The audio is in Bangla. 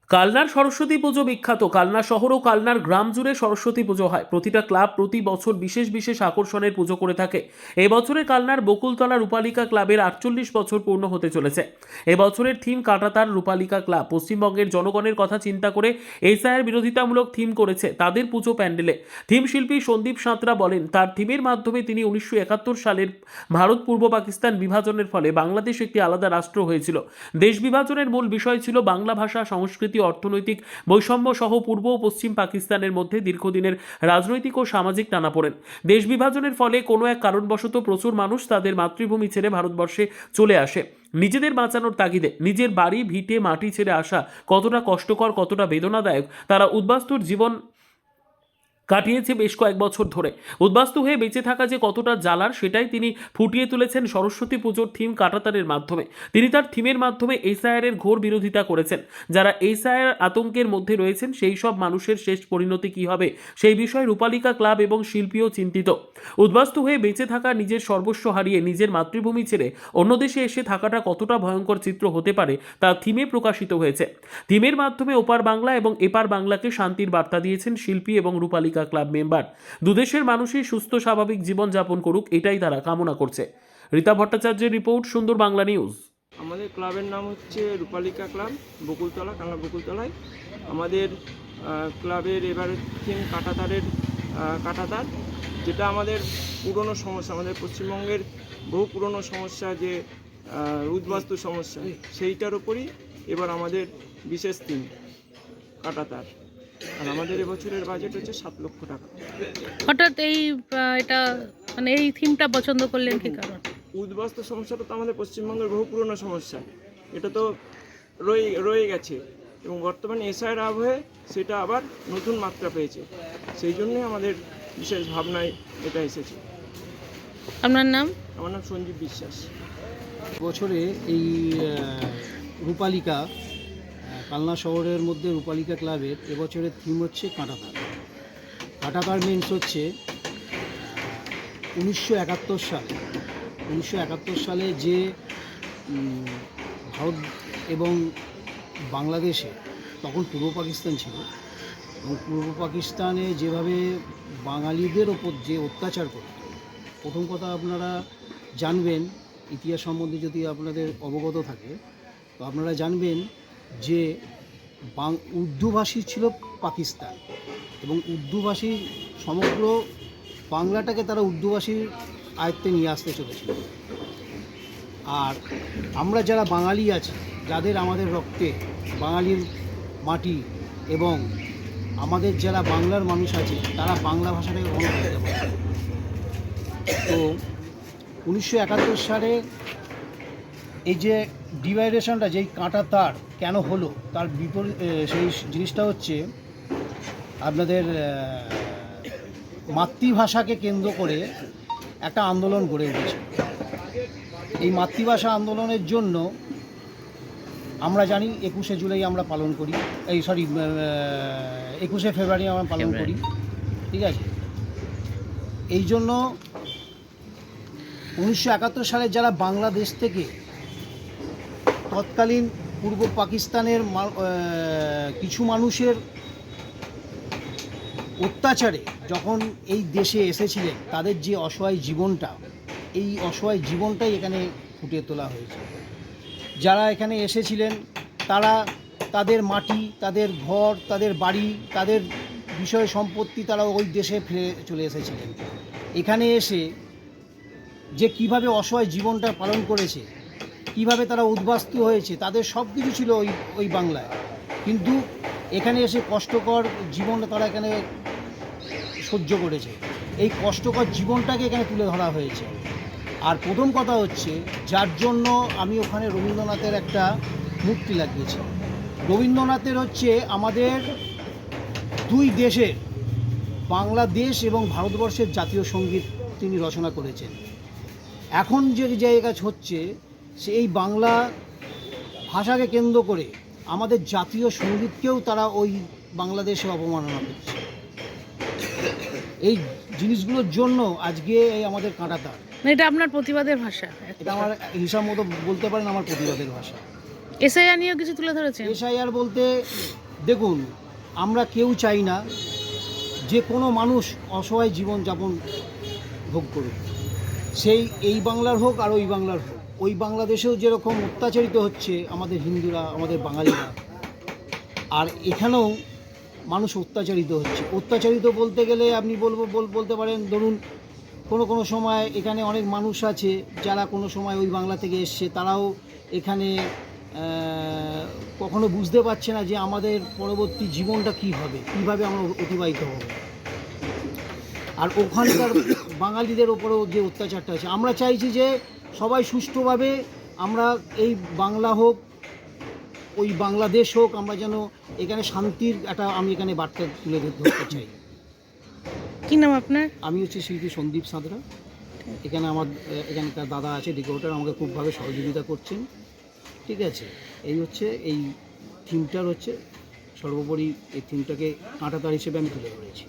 কালনার সরস্বতী পুজো বিখ্যাত। কালনা শহর ও কালনার গ্রাম জুড়ে সরস্বতী পুজো হয়। প্রতিটা ক্লাব প্রতি বছর বিশেষ বিশেষ আকর্ষণের পুজো করে থাকে। এবছরে কালনার বকুলতলা রূপালিকা ক্লাবের 48 বছর পূর্ণ হতে চলেছে। এবছরের থিম কাঁটাতার রূপালিকা ক্লাব পশ্চিমবঙ্গের জনগণের কথা চিন্তা করে এসআইয়ের বিরোধিতামূলক থিম করেছে তাদের পুজো প্যান্ডেলে। থিম শিল্পী সন্দীপ সাঁতরা বলেন, তার থিমের মাধ্যমে তিনি 1971 সালের ভারত পূর্ব পাকিস্তান বিভাজনের ফলে বাংলাদেশ একটি আলাদা রাষ্ট্র হয়েছিল। দেশ বিভাজনের মূল বিষয় ছিল বাংলা ভাষা, সংস্কৃতি, অর্থনৈতিক বৈষম্য সহ পূর্ব ও পশ্চিম পাকিস্তানের মধ্যে দীর্ঘদিনের রাজনৈতিক ও সামাজিক টানাপোড়েন। দেশ বিভাজনের ফলে কোনো এক কারণবশত প্রচুর মানুষ তাদের মাতৃভূমি ছেড়ে ভারতবর্ষে চলে আসে। নিজেদের বাঁচানোর তাগিদে নিজের বাড়ি ভিটে মাটি ছেড়ে আসা কতটা কষ্টকর, কতটা বেদনাদায়ক, তারা উদ্বাস্তুর জীবন কাটিয়েছে বেশ কয়েক বছর ধরে। উদ্বাস্তু হয়ে বেঁচে থাকা যে কতটা জ্বালার, সেটাই তিনি ফুটিয়ে তুলেছেন সরস্বতী পুজোর থিম কাঁটাতারের মাধ্যমে। তিনি তার থিমের মাধ্যমে এসআইআরের ঘোর বিরোধিতা করেছেন। যারা এসআইআর আতঙ্কের মধ্যে রয়েছেন সেই সব মানুষের শেষ পরিণতি কী হবে সেই বিষয়ে রূপালিকা ক্লাব এবং শিল্পীও চিন্তিত। উদ্বাস্তু হয়ে বেঁচে থাকা, নিজের সর্বস্ব হারিয়ে নিজের মাতৃভূমি ছেড়ে অন্য দেশে এসে থাকাটা কতটা ভয়ঙ্কর চিত্র হতে পারে তা থিমে প্রকাশিত হয়েছে। থিমের মাধ্যমে ওপার বাংলা এবং এপার বাংলাকে শান্তির বার্তা দিয়েছেন শিল্পী এবং রূপালিকা ক্লাব মেম্বার। দুদেশের মানুষই সুস্থ স্বাভাবিক জীবন যাপন করুক, এটাই তারা কামনা করছে। রীতা ভট্টাচার্যের রিপোর্ট, সুন্দর বাংলা নিউজ। আমাদের ক্লাবের নাম হচ্ছে রূপালিকা ক্লাব, বকুলতলা, কালনা বকুলতলায়। আমাদের ক্লাবের এবার থিম কাঁটাতারের কাঁটাতার, যেটা আমাদের পুরনো সমস্যা, আমাদের পশ্চিমবঙ্গের বহু পুরনো সমস্যা যে উদ্বাস্তু সমস্যা, সেইটার ওপরই এবার আমাদের বিশেষ থিম কাঁটাতার। আর আমাদের এবছরের বাজেট হচ্ছে 7 লক্ষ টাকা। হঠাৎ এটা মানে এই থিমটা পছন্দ করলেন কি কারণ? উদ্বাস্তু সমস্যাটা তো আমাদের পশ্চিমবঙ্গের বহু পুরনো সমস্যা, এটা তো রয়ে গেছে এবং বর্তমানে এসআইয়ের আবহে সেটা আবার নতুন মাত্রা পেয়েছে। সেই জন্যই আমাদের বিশেষ ভাবনায় এটা এসেছে। আপনার নাম? আমার নাম সঞ্জীব বিশ্বাস। বছরে এই রূপালিকা কালনা শহরের মধ্যে রূপালিকা ক্লাবের এবছরের থিম হচ্ছে কাঁটাতার। কাঁটাতার মিনস হচ্ছে 1971 সালে যে ভারত এবং বাংলাদেশে, তখন পূর্ব পাকিস্তান ছিল, এবং পূর্ব পাকিস্তানে যেভাবে বাঙালিদের ওপর যে অত্যাচার করত, প্রথম কথা আপনারা জানবেন, ইতিহাস সম্বন্ধে যদি আপনাদের অবগত থাকে তো আপনারা জানবেন যে উর্দুভাষী ছিল পাকিস্তান, এবং উর্দুভাষী সমগ্র বাংলাটাকে তারা উর্দুভাষীর আয়ত্তে নিয়ে আসতে চলেছিল। আর আমরা যারা বাঙালি আছি, যাদের আমাদের রক্তে বাঙালির মাটি, এবং আমাদের যারা বাংলার মানুষ আছে, তারা বাংলা ভাষাটাকে গ্রহণ করতে পারে। তো 1971 সালে এই যে ডিভাইডেশনটা, যেই কাঁটা তার কেন হলো, তার বিপরীত সেই জিনিসটা হচ্ছে আপনাদের মাতৃভাষাকে কেন্দ্র করে একটা আন্দোলন গড়ে উঠেছে। এই মাতৃভাষা আন্দোলনের জন্য আমরা জানি 21শে জুলাই আমরা পালন করি, 21শে ফেব্রুয়ারি আমরা পালন করি, ঠিক আছে। এই জন্য 1971 সালে যারা বাংলাদেশ থেকে তৎকালীন পূর্ব পাকিস্তানের কিছু মানুষের অত্যাচারে যখন এই দেশে এসেছিলেন, তাদের যে অসহায় জীবনটা, এই অসহায় জীবনটাই এখানে ফুটিয়ে তোলা হয়েছে। যারা এখানে এসেছিলেন তারা তাদের মাটি, তাদের ঘর, তাদের বাড়ি, তাদের বিষয় সম্পত্তি তারা ওই দেশে ফিরে চলে এসেছিলেন। এখানে এসে যে কিভাবে অসহায় জীবনটা পালন করেছে, কিভাবে তারা উদ্বাস্তু হয়েছে, তাদের সব কিছু ছিল ওই বাংলায়, কিন্তু এখানে এসে কষ্টকর জীবনটা তারা এখানে সহ্য করেছে। এই কষ্টকর জীবনটাকে এখানে তুলে ধরা হয়েছে। আর প্রথম কথা হচ্ছে, যার জন্য আমি ওখানে রবীন্দ্রনাথের একটা মূর্তি লাগিয়েছি। রবীন্দ্রনাথের হচ্ছে আমাদের দুই দেশের, বাংলাদেশ এবং ভারতবর্ষের জাতীয় সঙ্গীত তিনি রচনা করেছেন। এখন যে জায়গা হচ্ছে, সেই বাংলা ভাষাকে কেন্দ্র করে আমাদের জাতীয় সঙ্গীতকেও তারা ওই বাংলাদেশে অবমাননা করছে। এই জিনিসগুলোর জন্য আজকে এই আমাদের কাঁটাতার। এটা আপনার প্রতিবাদের ভাষা? এটা আমার হিসাব মতো বলতে পারেন আমার প্রতিবাদের ভাষা। এসআইআর নিয়েও কিছু তুলে ধরেছেন? এসআইআর বলতে দেখুন, আমরা কেউ চাই না যে কোনো মানুষ অসহায় জীবনযাপন ভোগ করুক, সেই এই বাংলার হোক আর ওই বাংলার হোক। ওই বাংলাদেশেও যেরকম অত্যাচারিত হচ্ছে আমাদের হিন্দুরা, আমাদের বাঙালিরা, আর এখানেও মানুষ অত্যাচারিত হচ্ছে। অত্যাচারিত বলতে গেলে আপনি বলতে পারেন, ধরুন কোনো সময় এখানে অনেক মানুষ আছে যারা কোনো সময় ওই বাংলা থেকে এসছে, তারাও এখানে কখনো বুঝতে পারছে না যে আমাদের পরবর্তী জীবনটা কীভাবে আমরা অতিবাহিত হব। আর ওখানকার বাঙালিদের ওপরেও যে অত্যাচারটা আছে, আমরা চাইছি যে সবাই সুষ্ঠুভাবে আমরা এই বাংলা হোক, ওই বাংলাদেশ হোক, আমরা যেন এখানে শান্তির আমি এখানে বার্তা তুলে ধরতে চাই। কি নাম আপনার? আমি হচ্ছে শিল্পী সন্দীপ সাঁতরা। এখানকার দাদা আছে ডেকোরেটর, আমাকে খুবভাবে সহযোগিতা করছেন। ঠিক আছে, এই থিমটার সর্বোপরি এই থিমটাকে কাঁটাতার হিসেবে আমি তুলে ধরেছি।